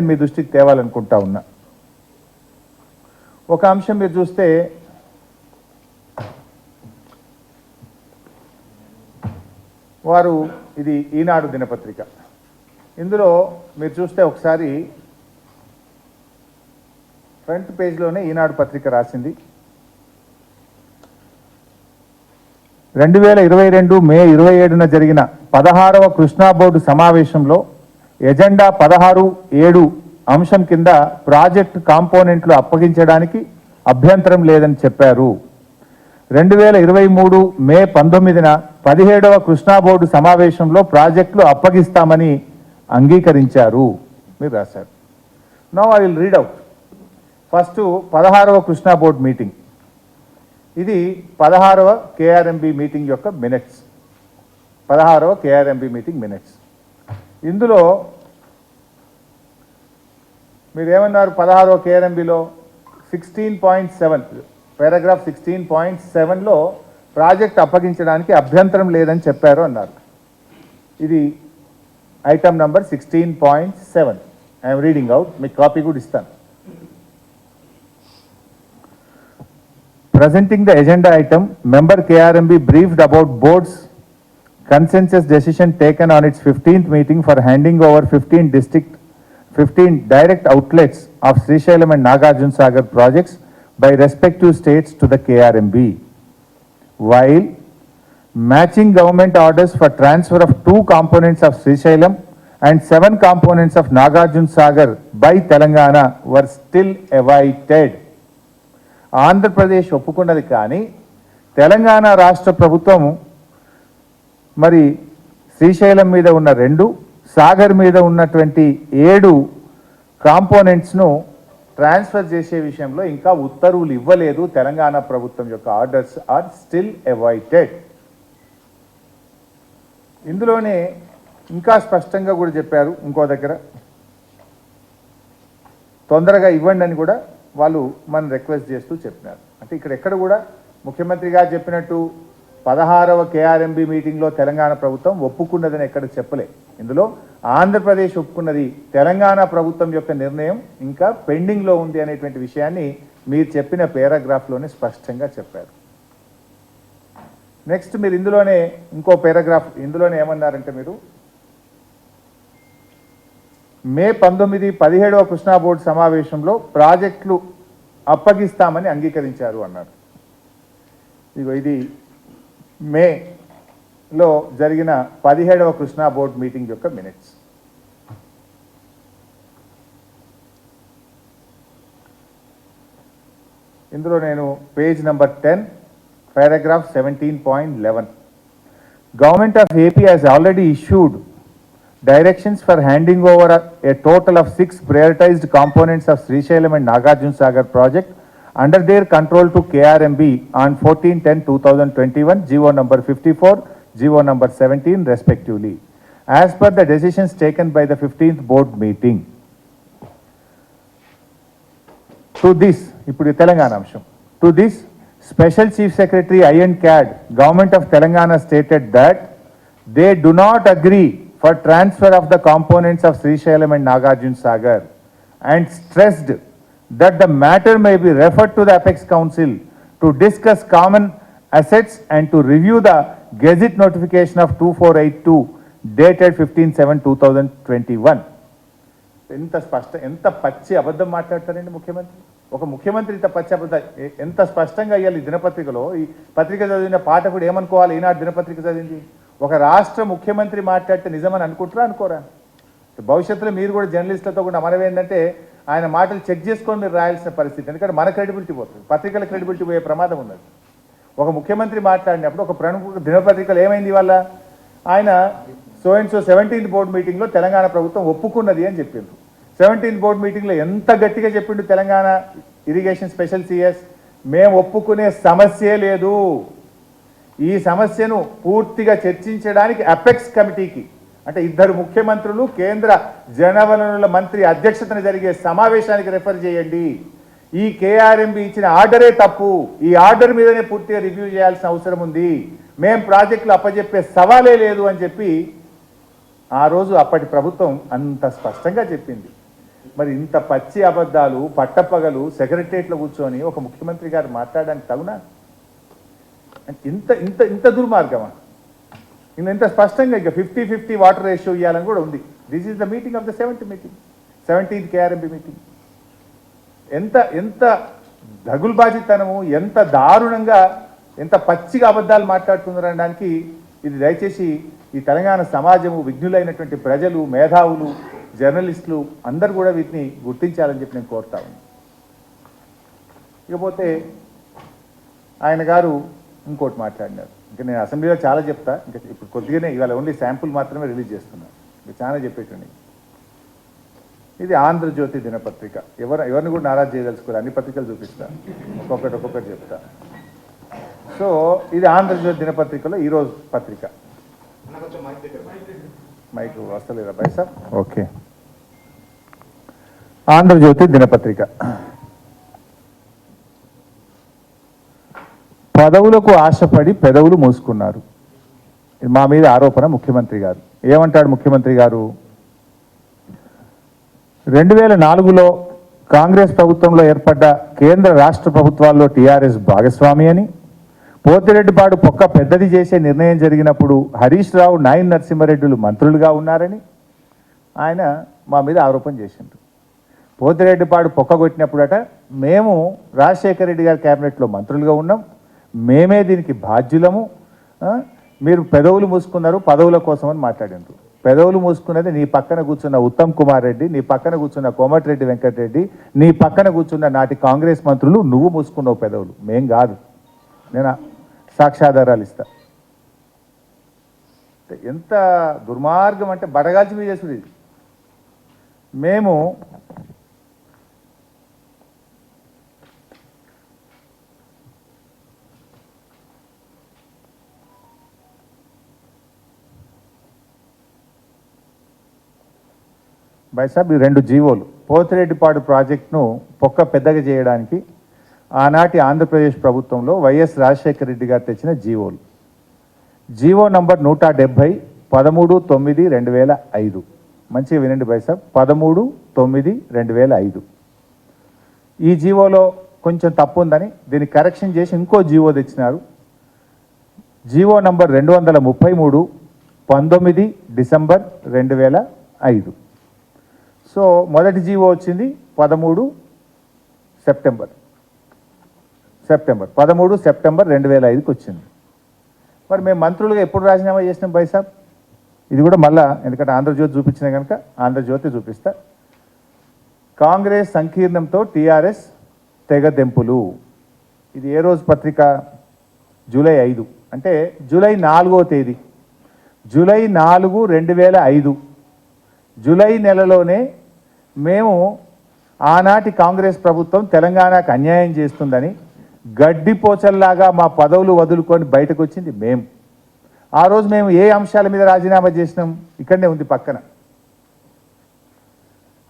మీ దృష్టికి తేవాలనుకుంటా ఉన్నా. ఒక అంశం మీరు చూస్తే వారు ఇది ఈనాడు దినపత్రిక. ఇందులో మీరు చూస్తే ఒకసారి ఫ్రంట్ పేజ్లోనే ఈనాడు పత్రిక రాసింది 2022 మే 27న జరిగిన 16వ కృష్ణా బోర్డు సమావేశంలో ఎజెండా 16.7 అంశం కింద ప్రాజెక్టు కాంపోనెంట్లు అప్పగించడానికి అభ్యంతరం లేదని చెప్పారు. 2023 మే 19న 17వ కృష్ణా బోర్డు సమావేశంలో ప్రాజెక్టులు అప్పగిస్తామని అంగీకరించారు మీరు రాశారు. Now I will read out. First 16వ కృష్ణా బోర్డు మీటింగ్, ఇది 16వ కేఆర్ఎంబి మీటింగ్ యొక్క మినిట్స్. 16వ కేఆర్ఎంబి మీటింగ్ మినిట్స్. ఇందులో మీరేమన్నారు? 16వ కేఆర్ఎంబిలో 16.7 పారాగ్రాఫ్ 16.7లో ప్రాజెక్ట్ అప్పగించడానికి అభ్యంతరం లేదని చెప్పారు అన్నారు. ఇది item number 16.7. I'm reading out, మీకు కాపీ కూడా ఇస్తాను. Presenting the agenda item, member KRMB briefed about board's consensus decision taken on its 15th meeting for handing over 15 direct outlets of Srisailam and Nagarjuna Sagar projects by respective states to the KRMB, while matching government orders for transfer of 2 components of Srisailam and 7 components of Nagarjuna Sagar by Telangana were still awaited. Andhra Pradesh ఒప్పుకున్నది, కానీ తెలంగాణ రాష్ట్ర ప్రభుత్వం మరి శ్రీశైలం మీద ఉన్న 2, సాగర్ మీద ఉన్నటువంటి 7 కాంపోనెంట్స్ను transfer చేసే విషయంలో ఇంకా ఉత్తర్వులు ఇవ్వలేదు. తెలంగాణ ప్రభుత్వం యొక్క ఆర్డర్స్ ఆర్ స్టిల్ అవైటెడ్. ఇందులోనే ఇంకా స్పష్టంగా కూడా చెప్పారు. ఇంకో దగ్గర తొందరగా ఇవ్వండి అని కూడా వాళ్ళు మనం రిక్వెస్ట్ చేస్తూ చెప్పినారు. అంటే ఇక్కడ ఎక్కడ కూడా ముఖ్యమంత్రి గారు చెప్పినట్టు 16వ కేఆర్ఎంబి మీటింగ్లో తెలంగాణ ప్రభుత్వం ఒప్పుకున్నదని ఎక్కడ చెప్పలే. ఇందులో ఆంధ్రప్రదేశ్ ఒప్పుకున్నది, తెలంగాణ ప్రభుత్వం యొక్క నిర్ణయం ఇంకా పెండింగ్లో ఉంది అనేటువంటి విషయాన్ని మీరు చెప్పిన పారాగ్రాఫ్లోనే స్పష్టంగా చెప్పారు. నెక్స్ట్ మీరు ఇందులోనే ఇంకో పారాగ్రాఫ్, ఇందులోనే ఏమన్నారంటే మీరు మే 19, 17వ కృష్ణా బోర్డు సమావేశంలో ప్రాజెక్టులు అప్పగిస్తామని అంగీకరించారు అన్నారు. ఇది మేలో జరిగిన 17వ కృష్ణా బోర్డు మీటింగ్ యొక్క మినిట్స్. ఇందులో నేను page number 10 paragraph 17.11, government of AP has already issued directions for handing over a total of 6 prioritized components of Srisailam and Nagarjuna Sagar project under their control to KRMB on 14/10/2021, GO number 54, GO number 17 respectively, as per the decisions taken by the 15th board meeting. To this, ఇప్పుడు తెలంగాణ అంశం. To this, Special Chief Secretary I&CAD, Government of Telangana stated that they do not agree for transfer of the components of Srisailam and Nagarjuna Sagar, and stressed that the matter may be referred to the Apex Council to discuss common assets and to review the Gazette notification of 2482 dated 15/7/2021. ఎంత పచ్చి అబద్ధం మాట్లాడతారండి ముఖ్యమంత్రి. ఒక ముఖ్యమంత్రి ఇంత పచ్చి అబద్ధం ఎంత స్పష్టంగా అయ్యాలి. దినపత్రికలో ఈ పత్రిక చదివిన పాఠకుడు ఏమనుకోవాలి? ఈనాడు దినపత్రిక చదివింది ఒక రాష్ట్ర ముఖ్యమంత్రి మాట్లాడితే నిజమని అనుకుంటారా అనుకోరా? భవిష్యత్తులో మీరు కూడా జర్నలిస్టులతో కూడా మనం ఏంటంటే ఆయన మాటలు చెక్ చేసుకొని మీరు రాయాల్సిన పరిస్థితి. ఎందుకంటే మన క్రెడిబిలిటీ పోతుంది, పత్రికల క్రెడిబిలిటీ పోయే ప్రమాదం ఉన్నది. ఒక ముఖ్యమంత్రి మాట్లాడినప్పుడు ఒక ప్రముఖ దినపత్రికలు ఏమైంది వల్ల ఆయన so and so 17th board మీటింగ్లో తెలంగాణ ప్రభుత్వం ఒప్పుకున్నది అని చెప్పిండ్రు. 17th బోర్డు మీటింగ్లో ఎంత గట్టిగా చెప్పిండు తెలంగాణ ఇరిగేషన్ స్పెషల్ సిఎస్, మేము ఒప్పుకునే సమస్యే లేదు, ఈ సమస్యను పూర్తిగా చర్చించడానికి అపెక్స్ కమిటీకి, అంటే 2 ముఖ్యమంత్రులు కేంద్ర జలవనరుల మంత్రి అధ్యక్షతన జరిగే సమావేశానికి రెఫర్ చేయండి. ఈ కేఆర్ఎంబి ఇచ్చిన ఆర్డరే తప్పు, ఈ ఆర్డర్ మీదనే పూర్తిగా రివ్యూ చేయాల్సిన అవసరం ఉంది, మేం ప్రాజెక్టులు అప్పజెప్పే సవాలే లేదు అని చెప్పి ఆ రోజు అప్పటి ప్రభుత్వం అంత స్పష్టంగా చెప్పింది. మరి ఇంత పచ్చి అబద్ధాలు పట్టపగలు సెక్రటరియట్లో కూర్చొని ఒక ముఖ్యమంత్రి గారు మాట్లాడడానికి తగునా? ఇంత ఇంత ఇంత దుర్మార్గమా? ఇంత స్పష్టంగా ఇక 50-50 వాటర్ రేషియో ఇవ్వాలని కూడా ఉంది. This is the meeting of the 17th KRMB meeting. ఎంత ఎంత దగులుబాజితనము, ఎంత దారుణంగా, ఎంత పచ్చిగా అబద్ధాలు మాట్లాడుతున్నారు అనడానికి ఇది దయచేసి ఈ తెలంగాణ సమాజము, విజ్ఞులైనటువంటి ప్రజలు, మేధావులు, జర్నలిస్టులు అందరూ కూడా వీటిని గుర్తించాలని చెప్పి నేను కోరుతా ఉన్నాను. ఇకపోతే ఆయన గారు ఇంకోటి మాట్లాడినారు. ఇంకా నేను అసెంబ్లీలో చాలా చెప్తా, ఇంకా ఇప్పుడు కొద్దిగానే ఇవాళ ఓన్లీ శాంపుల్ మాత్రమే రిలీజ్ చేస్తున్నాను, ఇంకా చాలా చెప్పేటండి. ఇది ఆంధ్రజ్యోతి దినపత్రిక. ఎవరిని కూడా నారాజ్ చేయదలుచుకోవాలి, అన్ని పత్రికలు చూపిస్తా, ఒక్కొక్కటి చెప్తా. సో ఇది ఆంధ్రజ్యోతి దినపత్రికలో ఈరోజు పత్రిక. మైక్ వస్తలేదా బై సార్? ఓకే. ఆంధ్రజ్యోతి దినపత్రిక. పదవులకు ఆశపడి పెదవులు మూసుకున్నారు. మా మీద ఆరోపణ ముఖ్యమంత్రి గారు. ఏమంటాడు ముఖ్యమంత్రి గారు? 2004లో కాంగ్రెస్ ప్రభుత్వంలో ఏర్పడ్డ కేంద్ర రాష్ట్ర ప్రభుత్వాల్లో టీఆర్ఎస్ భాగస్వామి అని, పోతిరెడ్డిపాడు పొక్క పెద్దది చేసే నిర్ణయం జరిగినప్పుడు హరీష్ రావు, నాయన్ నరసింహారెడ్డిలు మంత్రులుగా ఉన్నారని ఆయన మా మీద ఆరోపణ చేసిండ్రు. పోతిరెడ్డిపాడు పొక్క కొట్టినప్పుడట మేము రాజశేఖర రెడ్డి గారి క్యాబినెట్లో మంత్రులుగా ఉన్నాం, మేమే దీనికి బాధ్యులము, మీరు పెదవులు మూసుకున్నారు పదవుల కోసం అని మాట్లాడినారు. పెదవులు మూసుకున్నది నీ పక్కన కూర్చున్న ఉత్తమ్ కుమార్ రెడ్డి, నీ పక్కన కూర్చున్న కోమటిరెడ్డి వెంకటరెడ్డి, నీ పక్కన కూర్చున్న నాటి కాంగ్రెస్ మంత్రులు. నువ్వు మూసుకున్నావు పెదవులు, మేం కాదు. నేను సాక్ష్యాధారాలు ఇస్తా. ఎంత దుర్మార్గం అంటే బడగాల్చి మీద చేసుడు ఇది. మేము బైసాబ్ ఈ 2 జీవోలు, పోతిరెడ్డిపాడు ప్రాజెక్టును పొక్క పెద్దగా చేయడానికి ఆనాటి ఆంధ్రప్రదేశ్ ప్రభుత్వంలో వైఎస్ రాజశేఖర రెడ్డి గారు తెచ్చిన జీవోలు. GO number 170 13/9/2005. మంచిగా వినండి బైసాబ్, 13/9/2005. ఈ జీవోలో కొంచెం తప్పు ఉందని దీన్ని కరెక్షన్ చేసి ఇంకో జీవో తెచ్చినారు. GO number 233 19 December 2005. సో మొదటి జీవో వచ్చింది 13 సెప్టెంబర్ 2005కి వచ్చింది. మరి మేము మంత్రులుగా ఎప్పుడు రాజీనామా చేసినాం బైసాబ్? ఇది కూడా మళ్ళా, ఎందుకంటే ఆంధ్రజ్యోతి చూపించిన కనుక ఆంధ్రజ్యోతి చూపిస్తా. కాంగ్రెస్ సంకీర్ణంతో టీఆర్ఎస్ తెగదెంపులు. ఇది ఏ రోజు పత్రిక? జూలై 5, అంటే జూలై 4వ తేదీ, జూలై 4, 2005. జూలై నెలలోనే మేము ఆనాటి కాంగ్రెస్ ప్రభుత్వం తెలంగాణకు అన్యాయం చేస్తుందని గడ్డిపోచల్లాగా మా పదవులు వదులుకొని బయటకు వచ్చింది మేము. ఆ రోజు మేము ఏ అంశాల మీద రాజీనామా చేసినాం? ఇక్కడనే ఉంది పక్కన.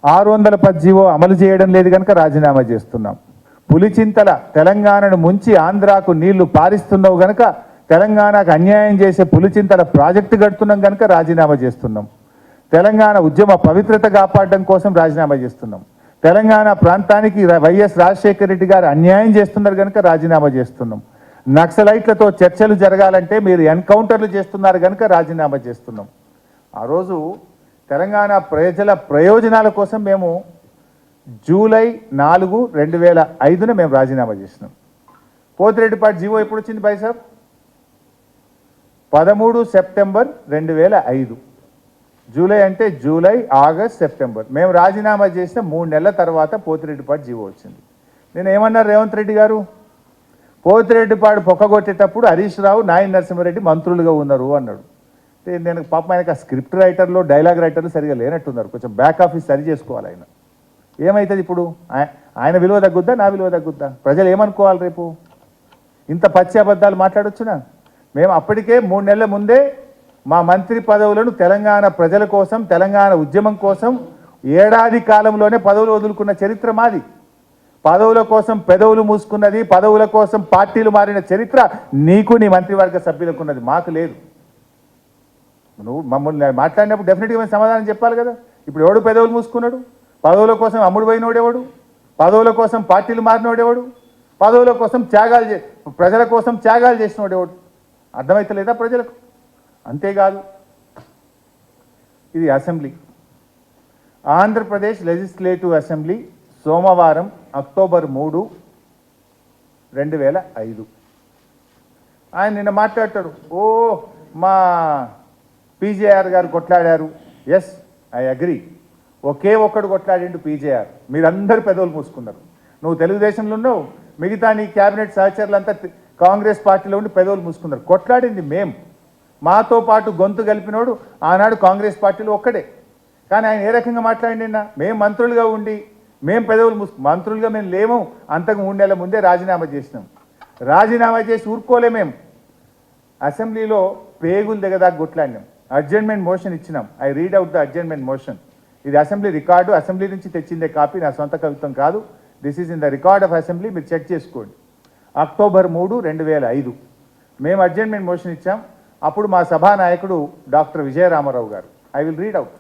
610 జీవో అమలు చేయడం లేదు కనుక రాజీనామా చేస్తున్నాం. పులిచింతల తెలంగాణను ముంచి ఆంధ్రాకు నీళ్లు పారిస్తున్నావు కనుక తెలంగాణకు అన్యాయం చేసే పులిచింతల ప్రాజెక్టు కడుతున్నాం కనుక రాజీనామా చేస్తున్నాం. తెలంగాణ ఉద్యమ పవిత్రత కాపాడడం కోసం రాజీనామా చేస్తున్నాం. తెలంగాణ ప్రాంతానికి వైఎస్ రాజశేఖర రెడ్డి గారు అన్యాయం చేస్తున్నారు కనుక రాజీనామా చేస్తున్నాం. నక్సలైట్లతో చర్చలు జరగాలంటే మీరు ఎన్కౌంటర్లు చేస్తున్నారు కనుక రాజీనామా చేస్తున్నాం. ఆ రోజు తెలంగాణ ప్రజల ప్రయోజనాల కోసం మేము జూలై 4, 2005 మేము రాజీనామా చేసినాం. పోతిరెడ్డిపాటి జీవో ఎప్పుడు వచ్చింది బైసాబ్? 13 సెప్టెంబర్ 2005. జూలై అంటే జూలై, ఆగస్ట్, సెప్టెంబర్. మేము రాజీనామా చేసిన 3 నెలల తర్వాత పోతిరెడ్డిపాటి జీవో వచ్చింది. నేను ఏమన్నారు రేవంత్ రెడ్డి గారు? పోతిరెడ్డిపాడు పొక్కగొట్టేటప్పుడు హరీష్ రావు, నాయన్ నరసింహారెడ్డి మంత్రులుగా ఉన్నారు అన్నాడు. నేను పాపం ఆయనకు ఆ స్క్రిప్ట్ రైటర్లు, డైలాగ్ రైటర్లు సరిగా లేనట్టున్నారు. కొంచెం బ్యాక్ ఆఫీస్ సరి చేసుకోవాలి ఆయన. ఏమవుతుంది ఇప్పుడు? ఆయన విలువ తగ్గుద్దా, నా విలువ తగ్గుద్దా? ప్రజలు ఏమనుకోవాలి రేపు? ఇంత పచ్చి అబద్ధాలు మాట్లాడొచ్చునా? మేము అప్పటికే 3 నెలల ముందే మా మంత్రి పదవులను తెలంగాణ ప్రజల కోసం, తెలంగాణ ఉద్యమం కోసం ఏడాది కాలంలోనే పదవులు వదులుకున్న చరిత్ర మాది. పదవుల కోసం పెదవులు మూసుకున్నది, పదవుల కోసం పార్టీలు మారిన చరిత్ర నీకు, నీ మంత్రివర్గ సభ్యులకు ఉన్నది, మాకు లేదు. నువ్వు మమ్మల్ని మాట్లాడినప్పుడు డెఫినెట్గా మేము సమాధానం చెప్పాలి కదా. ఇప్పుడు ఎవడు పెదవులు మూసుకున్నాడు? పదవుల కోసం అమ్ముడు పోయినోడెవడు? పదవుల కోసం పార్టీలు మారినోడెవడు? పదవుల కోసం ప్రజల కోసం త్యాగాలు చేసినోడెవడు? అర్థమైతలేదా ప్రజలకు? అంతేకాదు, ఇది అసెంబ్లీ, ఆంధ్రప్రదేశ్ లెజిస్లేటివ్ అసెంబ్లీ సోమవారం అక్టోబర్ 3, 2005. ఆయన నిన్న మాట్లాడతాడు, ఓ మా పీజేఆర్ గారు కొట్లాడారు. Yes, I agree. ఒకే ఒక్కడు కొట్లాడిండు పీజేఆర్. మీరందరూ పెదవులు మూసుకున్నారు. నువ్వు తెలుగుదేశంలో ఉన్నావు, మిగతా నీ క్యాబినెట్ సహచరులంతా కాంగ్రెస్ పార్టీలో ఉండి పెదవులు మూసుకున్నారు. కొట్లాడింది మేం, మాతో పాటు గొంతు కలిపినోడు ఆనాడు కాంగ్రెస్ పార్టీలో ఒక్కడే. కానీ ఆయన ఏ రకంగా మాట్లాడినా, మేము మంత్రులుగా ఉండి మేము పెదవులు మంత్రులుగా మేము లేము. అంతకు 3 నెలల ముందే రాజీనామా చేసినాం. రాజీనామా చేసి ఊరుకోలే. మేము అసెంబ్లీలో పేగులు దిగదాకా కొట్లాడినాం. అడ్జర్న్మెంట్ మోషన్ ఇచ్చినాం. I read out the adjournment motion. ఇది అసెంబ్లీ రికార్డు, అసెంబ్లీ నుంచి తెచ్చిందే కాపీ, నా సొంత కవిత్వం కాదు. This is in the record of assembly, మీరు చెక్ చేసుకోండి. అక్టోబర్ 3, 2005 మేము అడ్జర్న్మెంట్ మోషన్ ఇచ్చాం. అప్పుడు మా సభానాయకుడు డాక్టర్ విజయరామారావు గారు, ఐ విల్ రీడ్ అవుట్.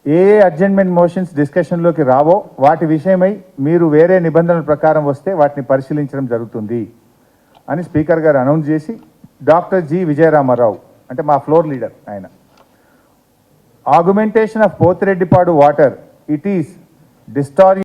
ఏ అడ్జర్న్మెంట్ మోషన్స్ డిస్కషన్లోకి రావో వాటి విషయమై మీరు వేరే నిబంధనల ప్రకారం వస్తే వాటిని పరిశీలించడం జరుగుతుంది అని స్పీకర్ గారు అనౌన్స్ చేసి, డాక్టర్ జి విజయరామారావు అంటే మా ఫ్లోర్ లీడర్ ఆయన, argumentation of Pothireddypadu water, it is డిస్టార్జ్